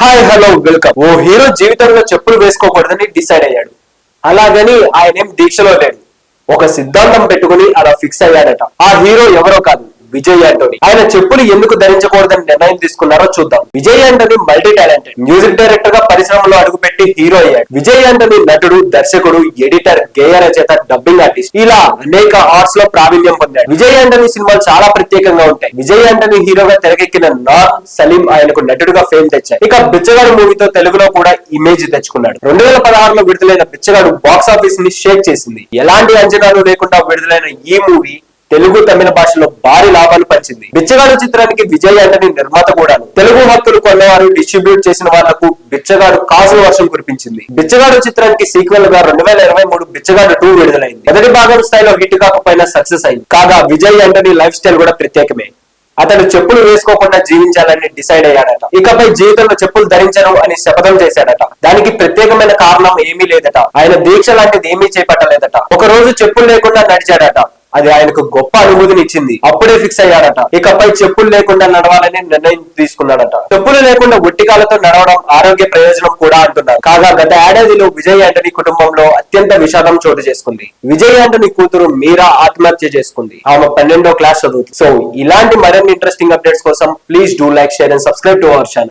Hi hello welcome. ఓ hero జీవితంలో చెప్పులు వేసుకోకూడదని డిసైడ్ అయ్యాడు. అలాగని ఆయన ఏం దీక్షలో లేడు. ఒక సిద్ధాంతం పెట్టుకుని అలా ఫిక్స్ అయ్యాడట. ఆ హీరో ఎవరో కాదు, విజయ్ యాంటోనీ. ఆయన చెప్పులు ఎందుకు ధరించకూడదని నిర్ణయం తీసుకున్నారో చూద్దాం. Vijay Anthony multi talented. Music director గా పరిశ్రమలో అడుగుపెట్టి హీరో అయ్యాడు. విజయ్ యాంటోనీ నటుడు, దర్శకుడు, ఎడిటర్, గేయ రచయిత, డబ్బింగ్ ఆర్టిస్ట్, ఇలా అనేక ఆర్ట్స్ లో ప్రావీణ్యం పొందాడు. విజయ్ యాంటోనీ సినిమాలు చాలా ప్రత్యేకంగా ఉంటాయి. విజయ్ యాంటోనీ హీరోగా తెరకెక్కిన నార్, సలీం ఆయనకు నటుడుగా ఫేమ్ తెచ్చాయి. ఇక బిచ్చగాడు మూవీతో తెలుగులో కూడా ఇమేజ్ తెచ్చుకున్నాడు. 2016లో విడుదలైన బిచ్చగాడు బాక్స్ ఆఫీస్ ని షేక్ చేసింది. ఎలాంటి అంచనాలు లేకుండా విడుదలైన ఈ మూవీ తెలుగు, తమిళ భాషలో భారీ లాభాలు పంచింది. బిచ్చగాడు చిత్రానికి విజయ్ యాంటోనీ నిర్మాత కూడాను. తెలుగు హక్కులు కొన్నవారు, డిస్ట్రిబ్యూట్ చేసిన వాళ్లకు బిచ్చగాడు కాసుల వర్షం కురిపించింది. బిచ్చగాడు చిత్రానికి సీక్వెల్ గా 2023 బిచ్చగాడు 2 విడుదలైంది. మొదటి భాగం స్థాయిలో హిట్ కాకపోయినా సక్సెస్ అయింది. కాగా విజయ్ యాంటోనీ లైఫ్ స్టైల్ కూడా ప్రత్యేకమే. అతను చెప్పులు వేసుకోకుండా జీవించాలని డిసైడ్ అయ్యాడట. ఇకపై జీవితంలో చెప్పులు ధరించను అని శపథం చేశాడట. దానికి ప్రత్యేకమైన కారణం ఏమీ లేదట. ఆయన దీక్ష లాంటిది ఏమీ చేపట్టలేదట. ఒక రోజు చెప్పులు లేకుండా నడిచాడట. అది ఆయనకు గొప్ప అనుభూతిని ఇచ్చింది. అప్పుడే ఫిక్స్ అయ్యాడట. ఇకపై చెప్పులు లేకుండా నడవాలని నిర్ణయం తీసుకున్నాడట. చెప్పులు లేకుండా ఒట్టికాలతో నడవడం ఆరోగ్య ప్రయోజనం కూడా అంటున్నారు. కాగా గత ఏడాదిలో విజయ్ యాంటోనీ కుటుంబంలో అత్యంత విషాదం చోటు చేసుకుంది. విజయ్ యాంటోనీ కూతురు మీరా ఆత్మహత్య చేసుకుంది. ఆమె 12వ క్లాస్ చదువుతుంది. సో ఇలాంటి మరిన్ని ఇంట్రెస్టింగ్ అప్డేట్స్ కోసం please do like, share and subscribe to our channel.